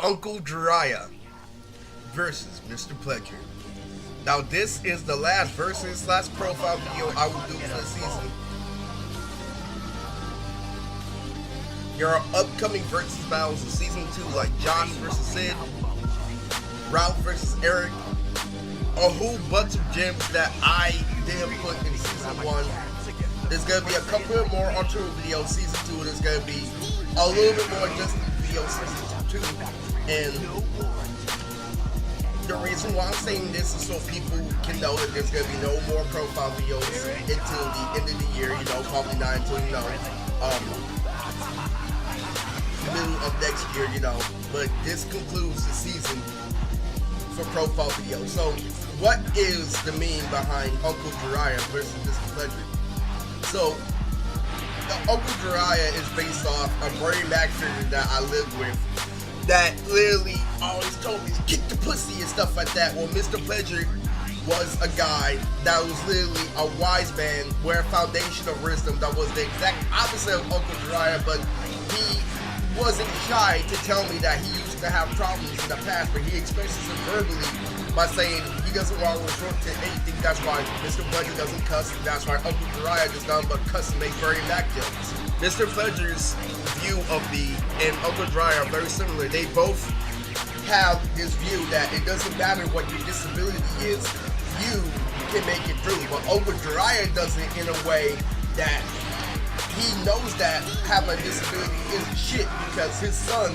Uncle Jiraiya versus Mr.Pledger. Now this is the last versus / profile video I will do for the season. There are upcoming versus battles in season 2 like Josh versus Sid, Ralph versus Eric, a whole bunch of gems that I didn't put in season 1. There's going to be a couple of more alternate videos season 2. There's going to be a little bit more just video season 2. And the reason why I'm saying this is so people can know that there's going to be no more profile videos until the end of the year, you know, probably not until, you know, middle of next year, you know. But this concludes the season for profile videos. So, what is the meme behind Uncle Jiraiya versus Mr.Pledger? So, Uncle Jiraiya is based off a Bernie Mac figure that I lived with that literally always told me to kick the pussy and stuff like that. Well, Mr.Pledger was a guy that was literally a wise man, wear a foundation of wisdom that was the exact opposite of Uncle Jiraiya, but he wasn't shy to tell me that he used to have problems in the past, but he expresses it verbally by saying he doesn't want to resort to anything. That's why Mr.Pledger doesn't cuss, and that's why Uncle Jiraiya does nothing but cuss and make Bernie Mac jokes. Mr.Pledger's view of me and Uncle Jiraiya are very similar. They both have this view that it doesn't matter what your disability is, you can make it through. But Uncle Jiraiya does it in a way that he knows that having a disability is shit because his son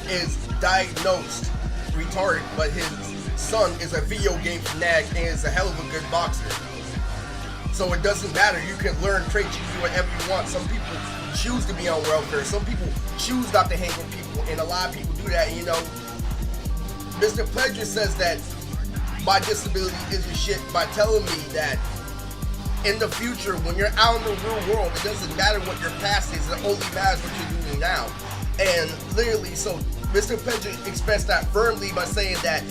is diagnosed retarded, but his son is a video game fanatic and is a hell of a good boxer. So it doesn't matter. You can learn traits, you can do whatever you want. Some people choose to be on welfare. Some people choose not to hang with people, and a lot of people do that. And, you know, Mr.Pledger says that my disability isn't shit by telling me that in the future, when you're out in the real world, it doesn't matter what your past is, it only matters what you're doing now. And literally, so Mr.Pledger expressed that firmly by saying that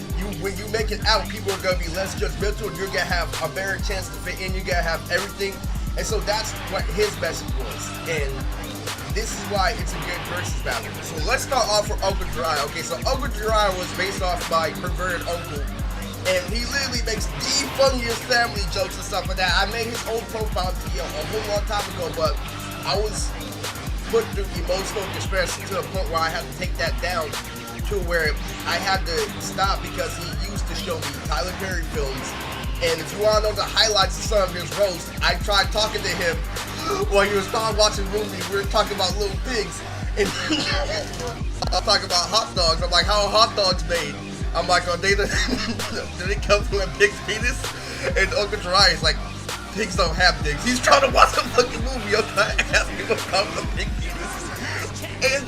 when you make it out, people are going to be less judgmental, and you're going to have a better chance to fit in, you're going to have everything. And so that's what his message was. And this is why it's a good versus battle. So let's start off with Uncle Jiraiya. Okay, so Uncle Jiraiya was based off my perverted uncle. And he literally makes the funniest family jokes and stuff like that. I made his own profile video a whole long time ago, but I was put through emotional distress to the point where I had to take that down to where I had to stop because he used to show me Tyler Perry films. And if you want to know the highlights of some of his roasts, I tried talking to him while he was watching movies. We were talking about little pigs. And I'm talking about hot dogs. I'm like, how are hot dogs made? I'm like, oh, did it come from a pig's penis? And Uncle Jiraiya is like, pigs don't have dicks. He's trying to watch a fucking movie. I'm trying to ask him about the pig penis. And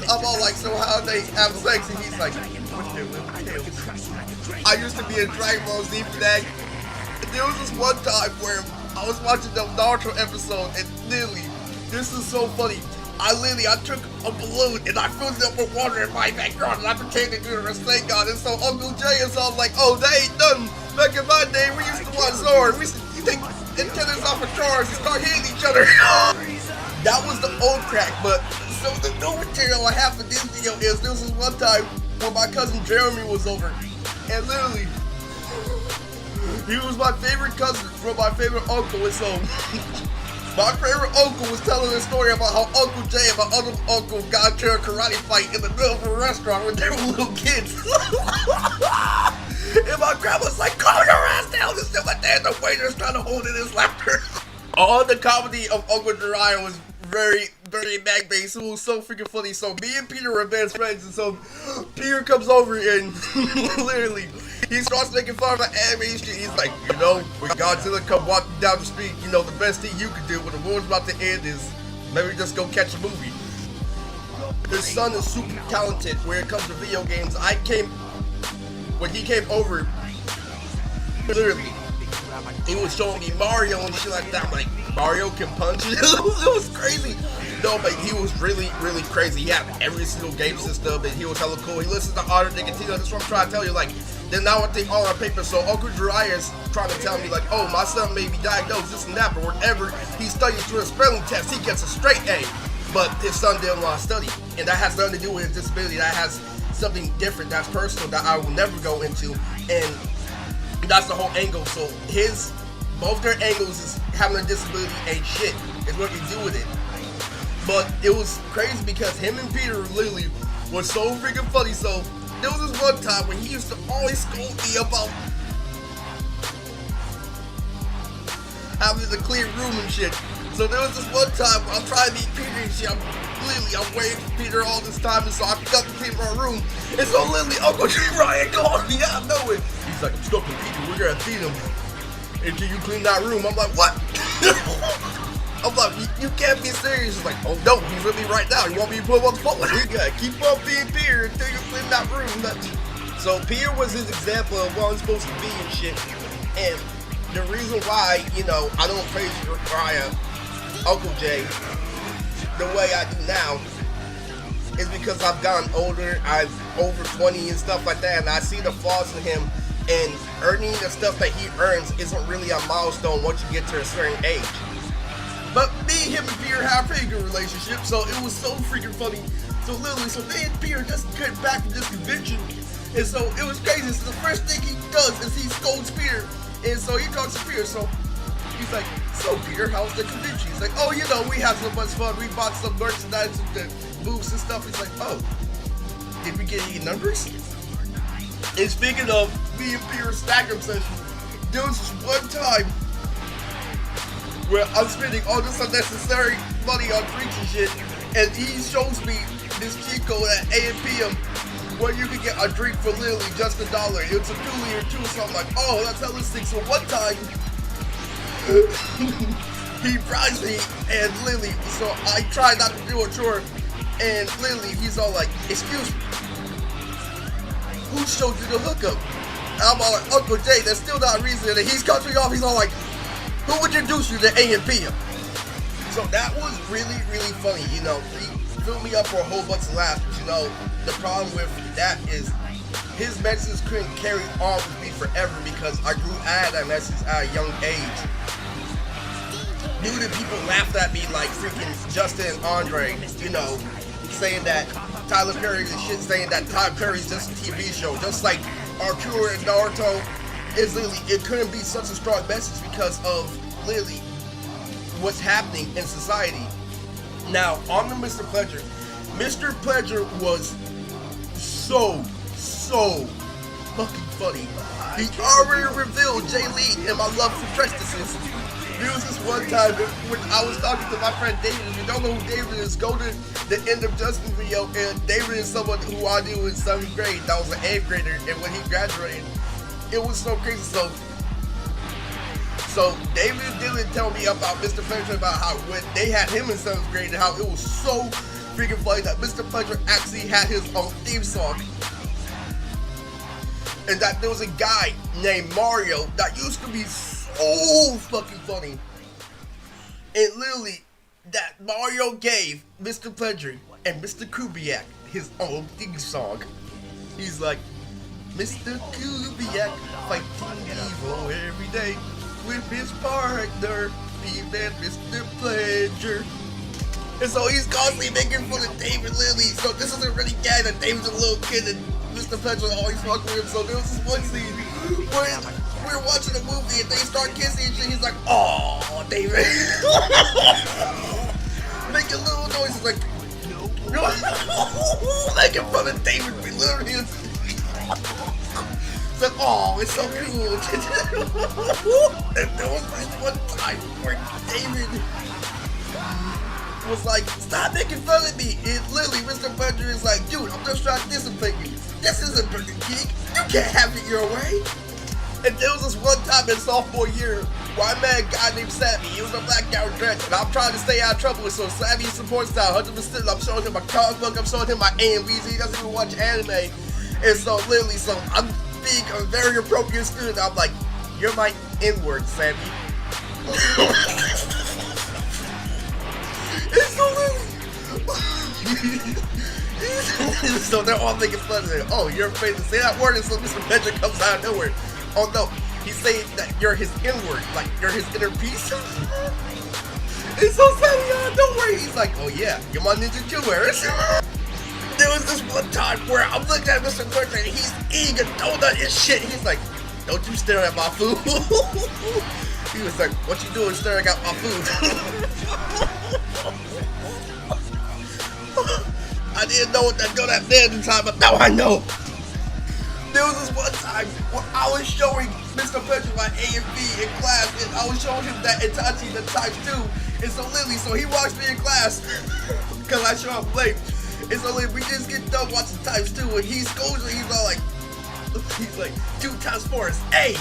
I'm all like, so how they have sex? And he's like, what the I used to be a Dragon Ball Z fanatic. And there was this one time where I was watching the Naruto episode, and literally, this is so funny. I took a balloon and I filled it up with water in my backyard and I pretended to do the Rasengan. And so Uncle Jay is all like, oh, they ain't nothing. Back in my day, we used to watch Zord. We used to take antennas off of cars and start hitting each other. That was the old crack, but so the new material I have for this video is this was one time when my cousin Jeremy was over. And literally, he was my favorite cousin from my favorite uncle. And so my favorite uncle was telling a story about how Uncle Jay and my other uncle got into a karate fight in the middle of a restaurant when they were little kids. And my grandma's like, calm your ass down and stuff like that. And the waiter's trying to hold in his laughter. All the comedy of Uncle Jiraiya was very Mac-based. It was so freaking funny. So me and Peter were best friends. And so Peter comes over and literally, he starts making fun of my animation. He's like, you know, when Godzilla come walking down the street, you know, the best thing you can do when the world's about to end is maybe just go catch a movie. His son is super talented when it comes to video games. When he came over, literally, he was showing me Mario and shit like that. I'm like, Mario can punch? It was crazy. No, but he was really crazy. He had every single game system and he was hella cool. He listens to Otter Nicotino. That's what I'm trying to tell you. Like, they're not what they all on paper. So Uncle Jiraiya is trying to tell me like, oh, my son may be diagnosed, this and that, but whatever he studies through a spelling test, he gets a straight A. But his son didn't want to study. And that has nothing to do with his disability. That has something different that's personal that I will never go into, and that's the whole angle. So both their angles is having a disability ain't shit, is what you do with it. But it was crazy because him and Peter literally was so freaking funny. So there was this one time when he used to always scold me about having to clean room and shit. So there was this one time where I'm trying to meet Peter and shit. I'm waiting for Peter all this time, and so I forgot to clean my room. And so literally, Uncle Jiraiya called me out of nowhere. He's like, I'm stuck with Peter. We're gonna feed him until you clean that room. I'm like, what? I'm like, you can't be serious. He's like, oh no, he's with me right now. You want me to put him on the phone? You gotta keep on being Peter until you clean that room. So Peter was his example of what I'm supposed to be and shit. And the reason why, I don't praise Jiraiya, Uncle Jay, the way I do now is because I've gotten older. I'm over 20 and stuff like that, and I see the flaws in him. And earning the stuff that he earns isn't really a milestone once you get to a certain age. But me, him, and Peter had a pretty good relationship, so it was so freaking funny. So literally, me and Peter just get back from this convention, and so it was crazy. So the first thing he does is he scolds Peter, and so he talks to Peter. So he's like, so Peter, how's the convention? He's like, oh, we had so much fun. We bought some merchandise with the booths and stuff. He's like, oh, did we get any numbers? And speaking of me and Peter's stack-up session, there was this one time where I'm spending all this unnecessary money on drinks and shit, and he shows me this cheat code at A&PM where you can get a drink for literally just $1. It's a 2-liter too, so I'm like, oh, that's hella sick. So one time, he bribes me, and literally, so I try not to do a chore, and literally, he's all like, excuse me, who showed you the hookup? And I'm all like, Uncle Jay, that's still not a reason, and he's cut me off. He's all like, who introduced you to A&PM? So that was really, really funny. He filled me up for a whole bunch of laughs. But the problem with that is his messages couldn't carry on with me forever because I grew out of that message at a young age. Knew that people laughed at me like freaking Justin and Andre, saying that Tyler Perry is shit, saying that Tyler Perry's just a TV show, just like Arthur and Naruto. It couldn't be such a strong message because of literally what's happening in society. Now, on the Mr.Pledger was so fucking funny. He already revealed Jay Lee and my love for Trestis's. There was this one time when I was talking to my friend David. If you don't know who David is, go to the End of Justin video, and David is someone who I knew in 7th grade. That was an 8th grader, and when he graduated, it was so crazy. So David didn't tell me about Mr.Pledger, about how when they had him in 7th grade and how it was so freaking funny that Mr.Pledger actually had his own theme song. And that there was a guy named Mario that used to be so fucking funny. And literally, that Mario gave Mr.Pledger and Mr. Kubiak his own theme song. He's like, Mr. Kubiak fighting evil every day with his partner, even Mr. Pledger. And so he's constantly making fun of David Lilly. So this is a really guy that David's a little kid and Mr. Pledger always fucking with him. So there was this one scene where we're watching a movie and they start kissing and shit. He's like, oh, David. Making little noises like, making fun of David literally. It's like, oh, it's so cool. And there was like one time where David was like, stop making fun of me. And literally, Mr. Pledger is like, dude, I'm just trying to discipline you. This isn't Burger King. You can't have it your way. And there was this one time in sophomore year where I met a guy named Sammy. He was a black guy with dreads, and I'm trying to stay out of trouble. So Sammy supports that 100%. I'm showing him my comic book. I'm showing him my AMVs. He doesn't even watch anime. And so literally, I'm being a very appropriate student. I'm like, you're my N-word, Sammy. It's so literally. So they're all making fun of it. Oh, you're afraid to say that word, and so Mr. Pledger comes out of nowhere. Oh no, he's saying that you're his N-word, like you're his inner piece. It's so sad, don't worry. He's like, oh yeah, you're my ninja Jew. There was this one time where I'm looking at Mr. Pledger and he's eating a donut and shit. He's like, don't you stare at my food. He was like, what you doing staring at my food? I didn't know what that donut meant at the time, but now I know. There was this one time where I was showing Mr. Pledger my A and B in class, and I was showing him that Itachi the times 2. And so literally, so he watched me in class, because I show up late. And so like, we just get done watching times 2, and he scolds me, he's like, 2 times 4 is 8.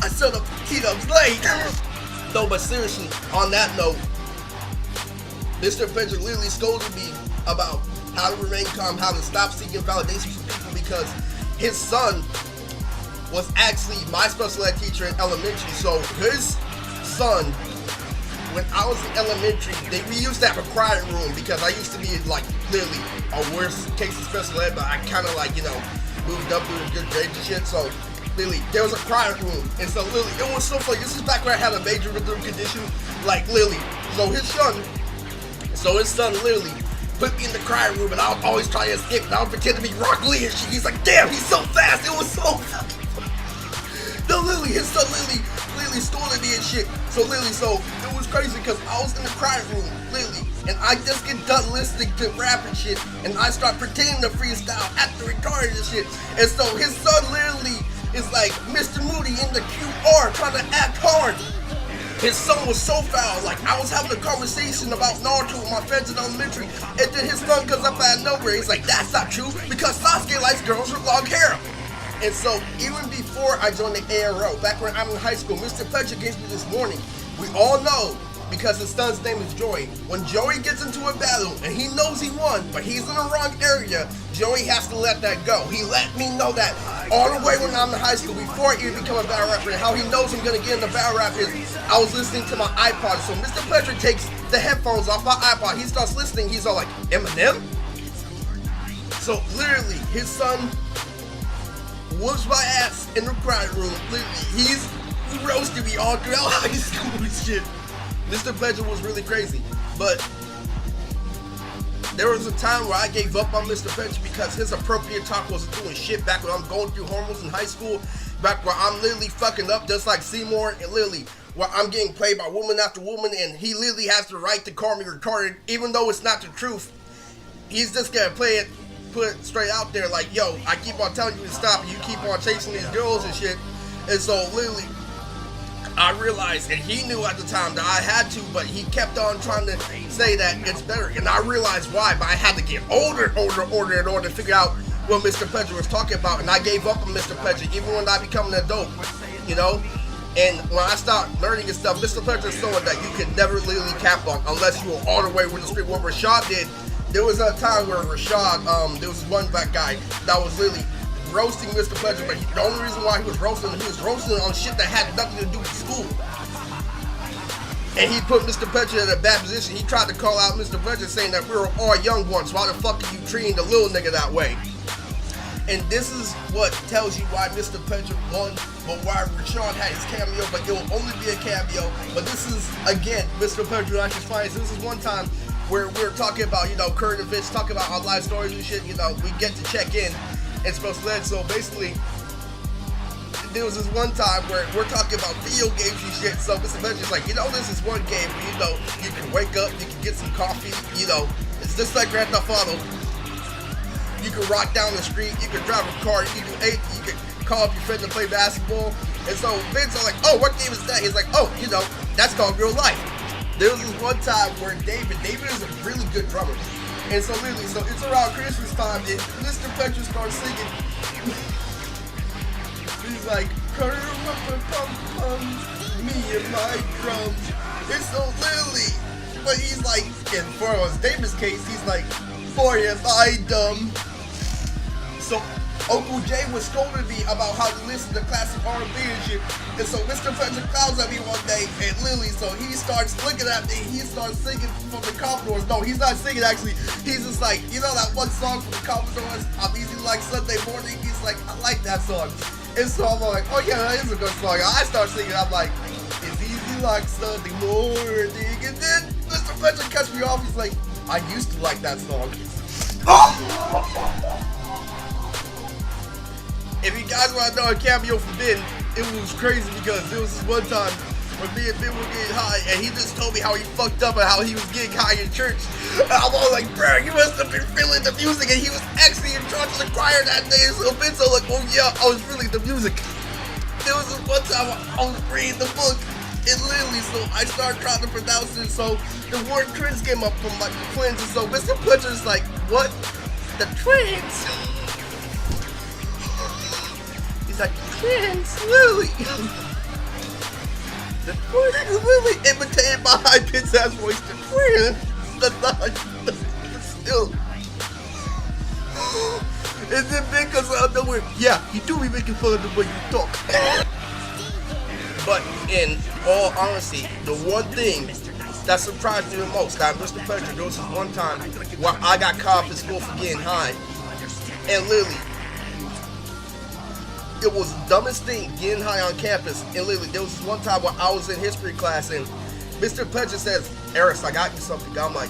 I showed up T-dubs late. No, but seriously, on that note, Mr. Pledger literally scolded me about how to remain calm, how to stop seeking validation from people, because his son was actually my special ed teacher in elementary. So his son, when I was in elementary, we used to have a crying room, because I used to be like literally a worst case of special ed, but I kind of like, you know, moved up through good grades and shit. So literally, there was a crying room, and so literally, it was so funny. This is back when I had a major rhythm condition, like literally. So his son literally put me in the crying room, and I would always try to escape, and I would pretend to be Rock Lee and shit. He's like, damn, he's so fast. It was so fucking funny. No, literally, his son literally scolded me and shit. So literally, so it was crazy, because I was in the crying room, literally, and I just get done listening to rap and shit, and I start pretending to freestyle acting retarded and shit. And so his son literally is like Mr. Moody in the QR trying to act hard. His son was so foul. Like, I was having a conversation about Naruto with my friends in elementary, and then his son comes up out of nowhere. He's like, that's not true, because Sasuke likes girls with long hair. And so, even before I joined the ARO, back when I'm in high school, Mr. Pledger gave me this warning. We all know, because his son's name is Joey, when Joey gets into a battle, and he knows he won, but he's in the wrong area, Joey has to let that go. He let me know that all the way when I'm in high school, before I even become a battle rapper. And how he knows I'm gonna get in the battle rap is, I was listening to my iPod. So Mr. Pledger takes the headphones off my iPod. He starts listening. He's all like, Eminem? So literally, his son whoops my ass in the crying room. He roasted me all throughout high school and shit. Mr. Pledger was really crazy. But there was a time where I gave up on Mr. Pledger because his appropriate talk wasn't doing shit back when I'm going through hormones in high school. Back where I'm literally fucking up just like Seymour, and literally where I'm getting played by woman after woman, and he literally has the right to call me retarded, even though it's not the truth. He's just gonna play it, put it straight out there like, yo, I keep on telling you to stop, and you keep on chasing these girls and shit. And so literally, I realized, and he knew at the time that I had to, but he kept on trying to say that it's better, and I realized why, but I had to get older in order to figure out what Mr. Pledger was talking about, and I gave up on Mr. Pledger, even when I became an adult, you know? And when I started learning and stuff, Mr. Pledger is someone that you can never literally cap on unless you were all the way with the street. What Rashad did, there was a time where Rashad, there was one black guy that was literally roasting Mr. Pledger, but the only reason why he was roasting him on shit that had nothing to do with school. And he put Mr. Pledger in a bad position. He tried to call out Mr. Pledger saying that we were all young ones. Why the fuck are you treating the little nigga that way? And this is what tells you why Mr. Pledger won, but why Rashad had his cameo, but it will only be a cameo. But this is, again, Mr. Pledger at his finest. This is one time where we're talking about, you know, current events, talking about our life stories and shit. You know, we get to check in and supposed to learn. So basically, there was this one time where we're talking about video games and shit. So Mr. Pledger's like, you know, this is one game where, you know, you can wake up, you can get some coffee, you know, it's just like Grand Theft Auto. You can rock down the street, you can drive a car, you can do anything, you can call up your friend to play basketball. And so Vince are like, oh, what game is that? He's like, oh, you know, that's called real life. There was this one time where David is a really good drummer. And so literally, so it's around Christmas time, and Mr. Pledger starts singing. He's like, me and my drums. And so literally, but he's like, and for David's case, he's like, boy, am I dumb. So Uncle Jay was scolding me about how to listen to classic R&B and shit. And so Mr. Pledger clowns at me one day, and literally, so he starts looking at me, he starts singing from the Commodores. No, he's not singing actually. He's just like, you know that one song from the Commodores, I'm Easy Like Sunday Morning? He's like, I like that song. And so I'm like, oh yeah, that is a good song. I start singing, I'm like, it's easy like Sunday morning. And then Mr. Pledger cuts me off, he's like, I used to like that song. If you guys want to know a cameo from Ben, it was crazy because there was this one time when me and Ben were getting high, and he just told me how he fucked up and how he was getting high in church. And I'm all like, bro, you must have been feeling the music, and he was actually in charge of the choir that day. So Ben's all like, oh yeah, I was feeling the music. There was this one time I was reading the book, and literally, so I started trying to pronounce it, so the word twins came up from like the twins, and so Mr. Pledger's like, what? The twins? He's like, twins, literally. The twins literally imitated my high-pitched ass voice, the twins. Still. Is it because out of nowhere? Yeah, you do be making fun of the way you talk. But in all honesty, the one thing that surprised me the most, that Mr. Pledger, there was this one time where I got caught up in school for getting high, and literally, it was the dumbest thing, getting high on campus. And literally, there was this one time where I was in history class, and Mr. Pledger says, Eris, I got you something. I'm like,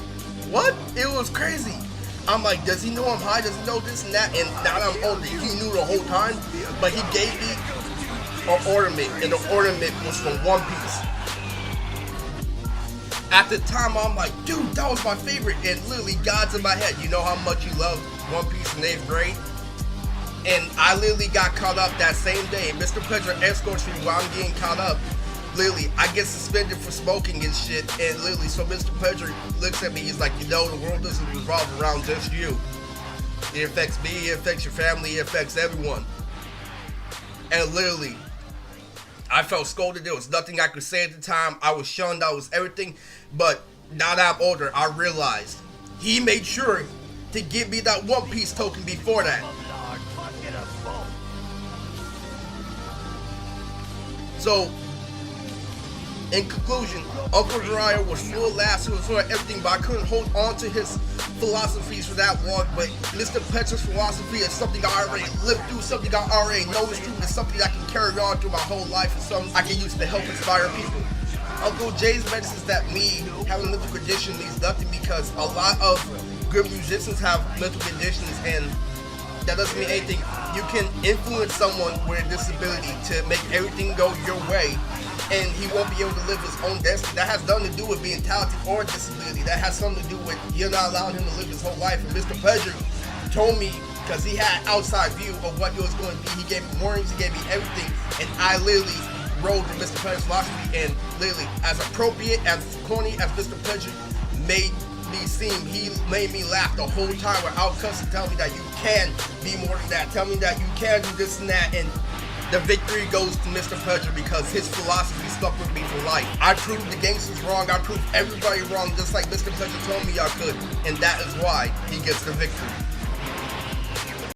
what? It was crazy. I'm like, does he know I'm high? Does he know this and that? And now that I'm older, he knew the whole time, but he gave me an ornament, and the ornament was from One Piece. At the time, I'm like, dude, that was my favorite, and literally, God's in my head. You know how much you love One Piece in 8th grade? And I literally got caught up that same day. Mr. Pledger escorts me while I'm getting caught up. Literally, I get suspended for smoking and shit, and literally, so Mr. Pledger looks at me, he's like, you know, the world doesn't revolve around just you. It affects me, it affects your family, it affects everyone. And literally, I felt scolded. There was nothing I could say at the time. I was shunned, I was everything. But now that I'm older, I realized he made sure to give me that One Piece token before that. So, in conclusion, Uncle Jiraiya was full of laughs, he was full of everything, but I couldn't hold on to his philosophies for that long. But Mr. Pledger's philosophy is something I already lived through, something I already know is true, it's something I can carry on through my whole life, and something I can use to help inspire people. Uncle Jay's message is that me having a mental condition means nothing, because a lot of good musicians have mental conditions, and that doesn't mean anything. You can influence someone with a disability to make everything go your way, and he won't be able to live his own destiny. That has nothing to do with being talented or a disability. That has something to do with you're not allowing him to live his whole life. And Mr. Pledger told me, because he had outside view of what it was going to be, he gave me warnings, he gave me everything, and I literally rolled with Mr. Pledger's philosophy, and literally, as appropriate, as corny as Mr. Pledger made me seem, he made me laugh the whole time without cussing, telling me that you can be more than that, telling me that you can do this and that, and the victory goes to Mr. Pledger because his philosophy stuck with me for life. I proved the gangsters wrong, I proved everybody wrong, just like Mr. Pledger told me I could, and that is why he gets the victory.